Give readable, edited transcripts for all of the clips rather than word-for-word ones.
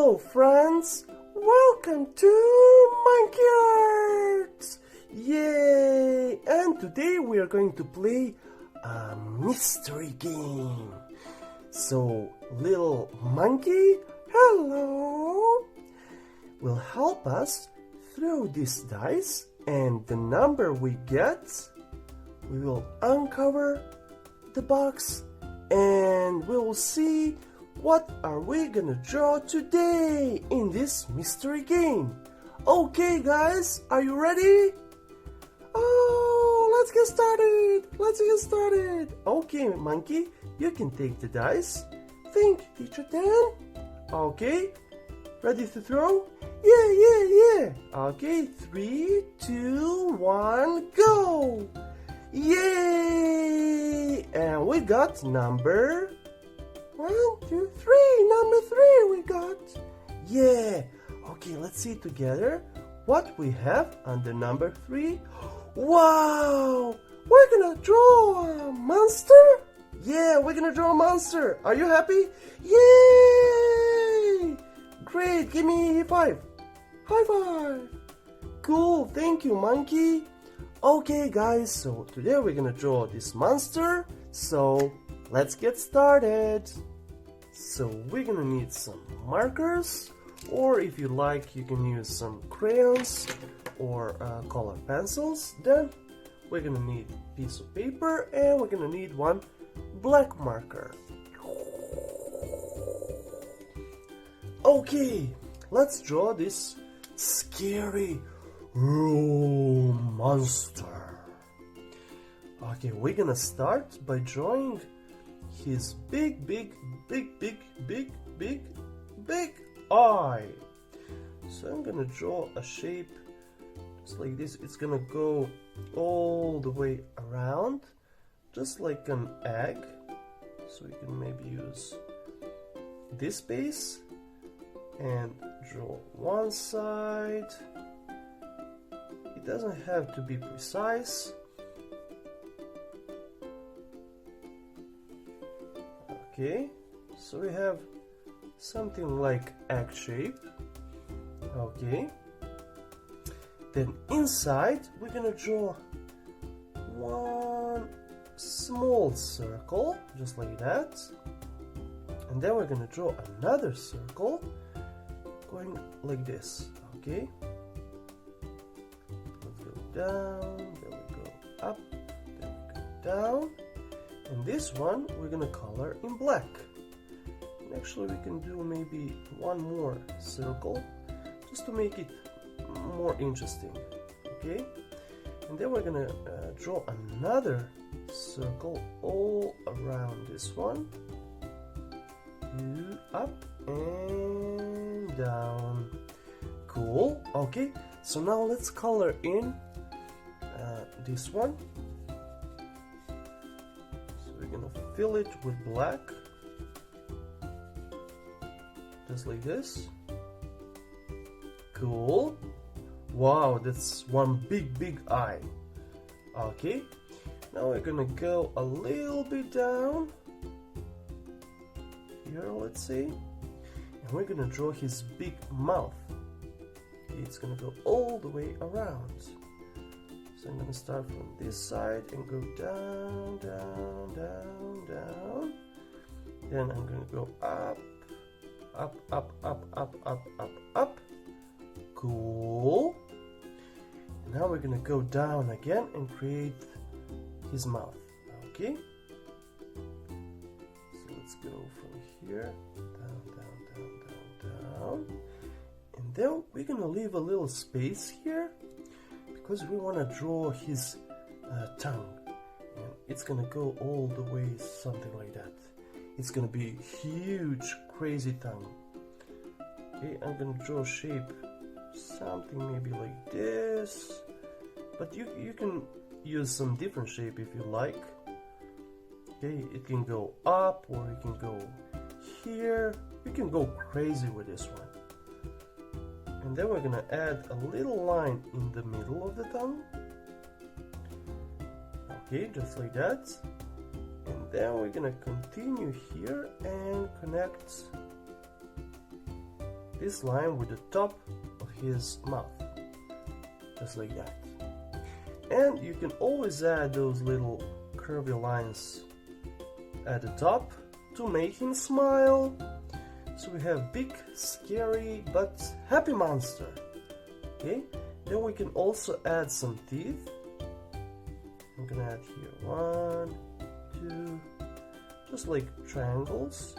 Hello friends, welcome to Monkey Arts! Yay! And today we are going to play a mystery game. So little monkey, hello, will help us throw these dice, and the number we get, we will uncover the box and we will see what are we gonna draw today in this mystery game. Okay guys, are you ready? Oh, let's get started. Okay monkey, you can take the dice. Think, teacher Dan. Okay, ready to throw? Yeah. Okay, 3, 2, 1, go! Yay! And we got number 1, 2, 3. Number 3 we got. Yeah. Okay, let's see together what we have under number 3. Wow! We're gonna draw a monster? Yeah, we're gonna draw a monster. Are you happy? Yay! Great, give me a 5. High five! Cool, thank you, monkey. Okay, guys, so today we're gonna draw this monster. So let's get started. So we're gonna need some markers, or if you like, you can use some crayons or color pencils. Then we're gonna need a piece of paper, and we're gonna need one black marker. Okay, let's draw this scary monster. Okay, we're gonna start by drawing his big eye. So I'm gonna draw a shape just like this. It's gonna go all the way around, just like an egg. So we can maybe use this base and draw one side. It doesn't have to be precise. Okay, so we have something like egg shape. Okay, then inside we're gonna draw one small circle, just like that, and then we're gonna draw another circle going like this. Okay, let's go down, then we go up, then we go down, and this one we're gonna color in black. And actually we can do maybe one more circle just to make it more interesting. Okay, and then we're gonna draw another circle all around this one. Up and down. Cool. Okay, so now let's color in this one. So we're gonna fill it with black, just like this. Cool. Wow, that's one big eye. Okay, now we're gonna go a little bit down here, let's see, and we're gonna draw his big mouth. Okay, it's gonna go all the way around. So I'm gonna start from this side and go down. Then I'm gonna go up. Cool. And now we're gonna go down again and create his mouth. Okay, so let's go from here down, and then we're gonna leave a little space here because we want to draw his tongue, and it's gonna go all the way something like that. It's gonna be huge, crazy tongue. Okay, I'm gonna draw a shape, something maybe like this, but you can use some different shape if you like. Okay, it can go up or it can go here. You can go crazy with this one. And then we're gonna add a little line in the middle of the tongue. Okay, just like that. And then we're gonna continue here and connect this line with the top of his mouth, just like that. And you can always add those little curvy lines at the top to make him smile. So we have big, scary, but happy monster. Okay, then we can also add some teeth. I'm gonna add here 1, 2, just like triangles,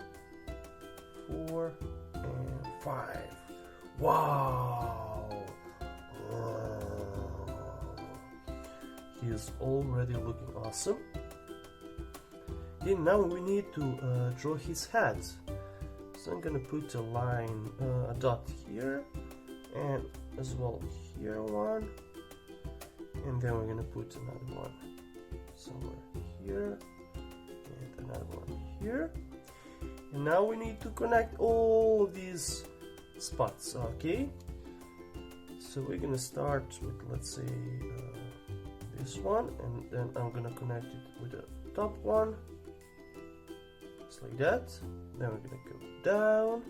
4 and 5. Wow! He is already looking awesome. Okay, now we need to draw his head. So I'm gonna put a line, a dot here, and as well here one, and then we're gonna put another one somewhere here, and another one here. And now we need to connect all of these spots, okay? So we're gonna start with, let's say, this one, and then I'm gonna connect it with the top one, just like that. Then we're gonna go down,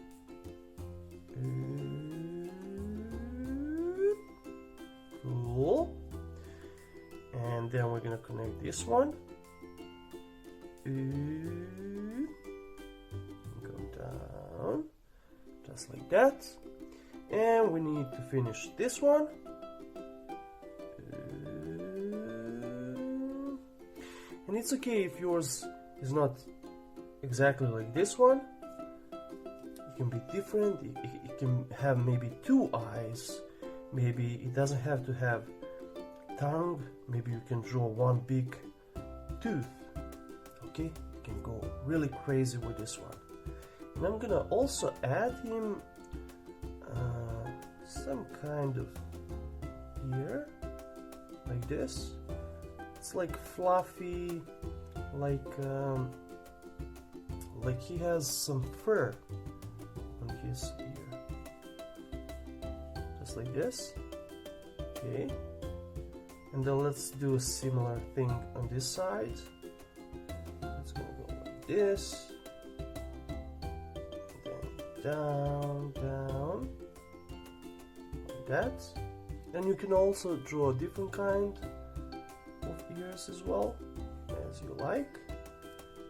cool, and then we're gonna connect this one, go down, just like that. And we need to finish this one, and it's okay if yours is not exactly like this one. It can be different. It can have maybe 2 eyes. Maybe it doesn't have to have tongue. Maybe you can draw one big tooth. Okay, you can go really crazy with this one. And I'm gonna also add him some kind of ear, like this. It's like fluffy, like he has some fur on his ear, just like this. Okay, and then let's do a similar thing on this side. It's gonna go like this, and then down, down, like that. And you can also draw a different kind of ears as well, as you like.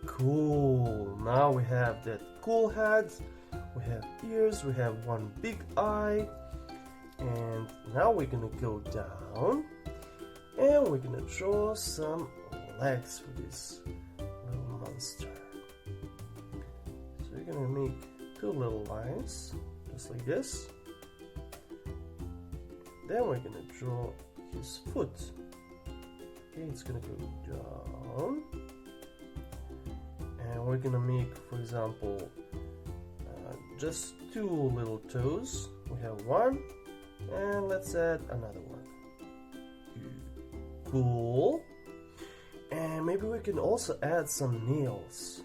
Cool, now we have that cool head, we have ears, we have one big eye, and now we're gonna go down and we're gonna draw some legs for this little monster. So we're gonna make 2 little lines, just like this. Then we're gonna draw his foot. Okay, it's gonna go down. And we're gonna make, for example, just 2 little toes. We have 1, and let's add another one. Cool. And maybe we can also add some nails,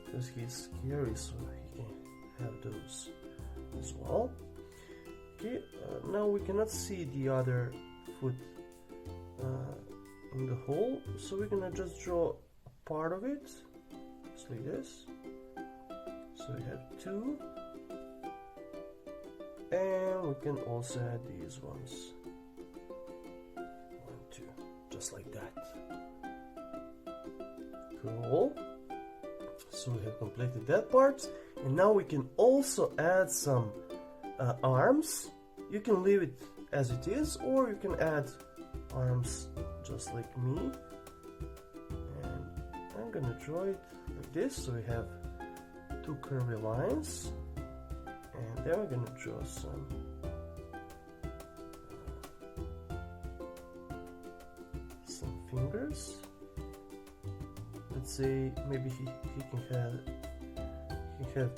because he's scary, so he can have those as well. Okay, now we cannot see the other foot in the hole, so we're gonna just draw part of it, just like this. So we have 2, and we can also add these ones, 1, 2, just like that. Cool. So we have completed that part, and now we can also add some arms. You can leave it as it is, or you can add arms just like me. And I'm gonna draw it like this, so we have 2 curvy lines, and then we're gonna draw some fingers. Let's say maybe he can have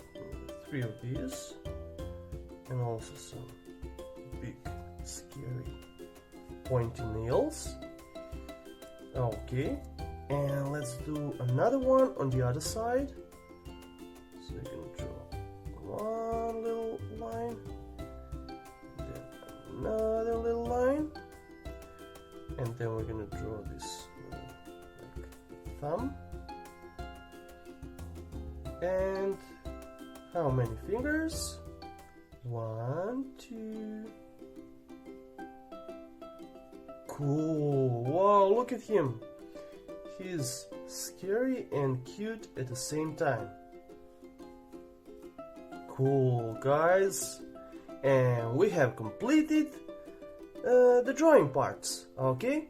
3 of these, and also some big scary pointy nails. Okay, and let's do another one on the other side. So we're gonna draw 1 little line, then another little line, and then we're gonna draw this little, like, thumb. And How many fingers? 1, 2. Cool. Wow, look at him. He's scary and cute at the same time. Cool, guys. And we have completed the drawing parts. Okay?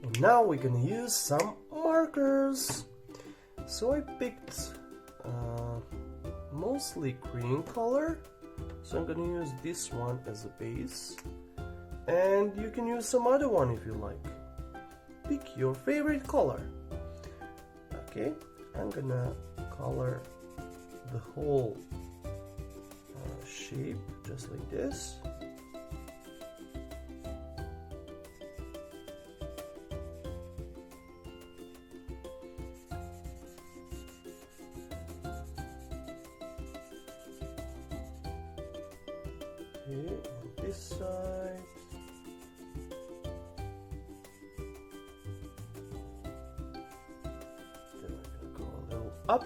And now we're gonna use some markers. So I picked mostly green color. So I'm gonna use this one as a base. And you can use some other one if you like. Pick your favorite color. Okay, I'm gonna color the whole shape just like this. Okay, on this side. Then I'm gonna go a little up.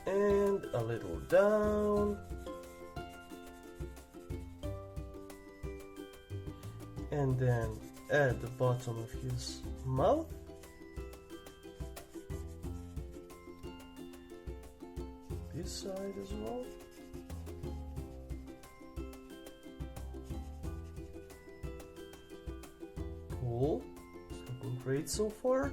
And a little down. And then at the bottom of his mouth. This side as well. Cool. It's looking great so far.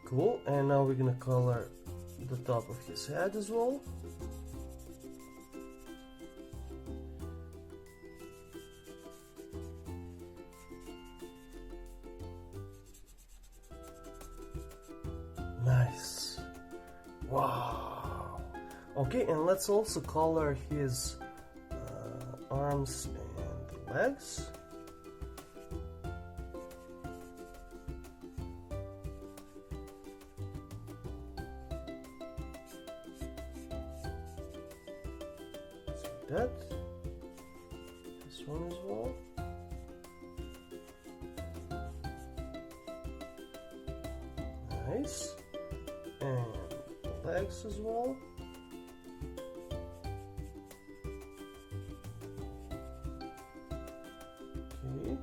Cool, and now we're gonna color the top of his head as well. Nice. Wow. Okay, and let's also color his arms and legs. That, this one as well. Nice. And legs as well. Okay.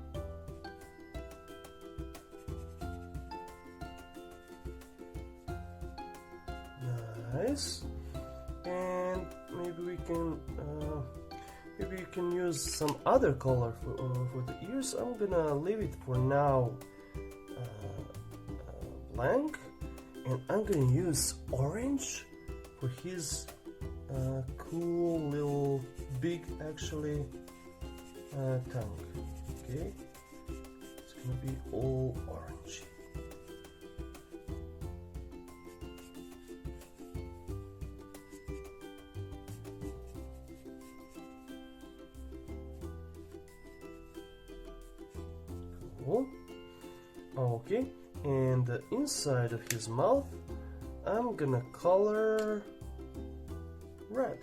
Nice. And maybe we can use some other color for the ears. I'm gonna leave it for now blank, and I'm gonna use orange for his cool little big actually tongue. Okay, it's gonna be all orange. Okay, and the inside of his mouth I'm gonna color red.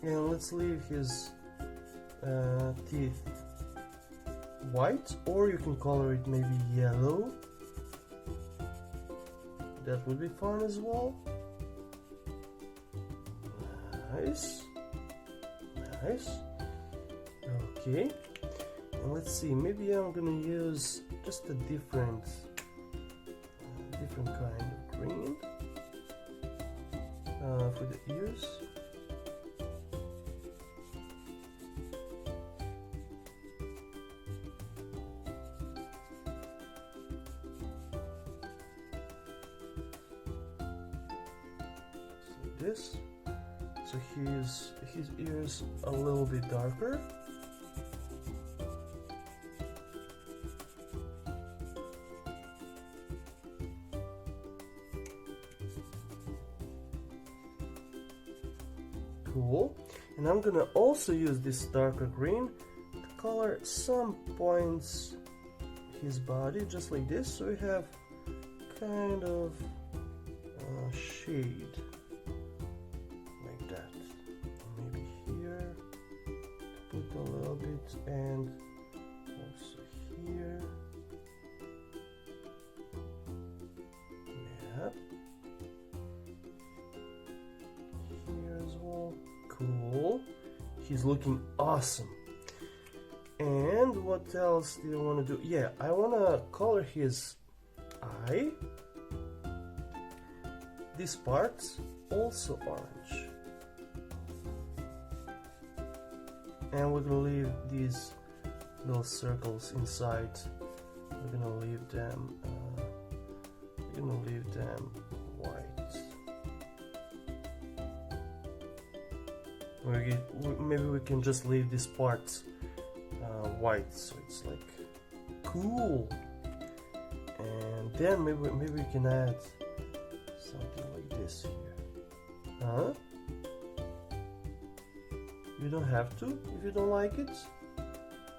And let's leave his teeth white, or you can color it maybe yellow. That would be fun as well. Nice, nice. Okay, and let's see. Maybe I'm gonna use just a different kind of green for the ears. So this. So his ears a little bit darker. Cool. And I'm gonna also use this darker green to color some points his body just like this, so we have kind of shade like that. Maybe here put a little bit, and also here. Yep. Here as well. Cool. He's looking awesome. And what else do you want to do? Yeah, I want to color his eye. This part also orange. And we're gonna leave these little circles inside. We're gonna leave them. White. Maybe we can just leave this part white, so it's like cool. And then maybe we can add something like this here. Huh? You don't have to if you don't like it.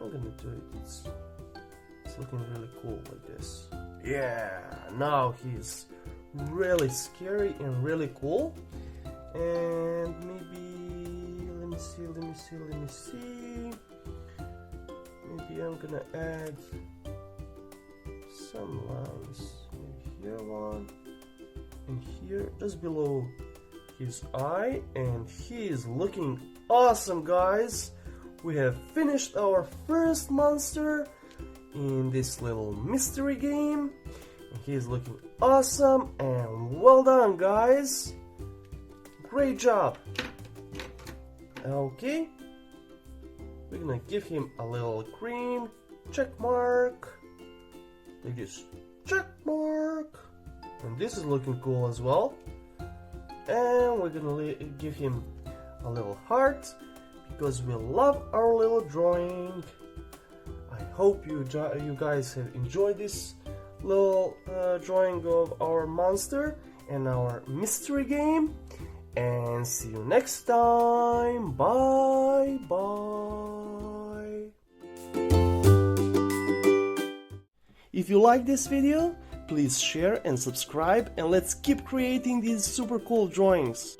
I'm gonna do it. It's looking really cool like this. Yeah, now he's really scary and really cool. And maybe let me see. Maybe I'm gonna add some lines. Maybe here one, and here just below his eye, and he is looking awesome, guys. We have finished our first monster in this little mystery game. He is looking awesome, and well done, guys. Great job. Okay, we're gonna give him a little green check mark like this, check mark, and this is looking cool as well. And we're gonna give him a little heart because we love our little drawing. I hope you guys have enjoyed this little drawing of our monster and our mystery game. And see you next time. Bye bye. If you like this video, please share and subscribe, and let's keep creating these super cool drawings.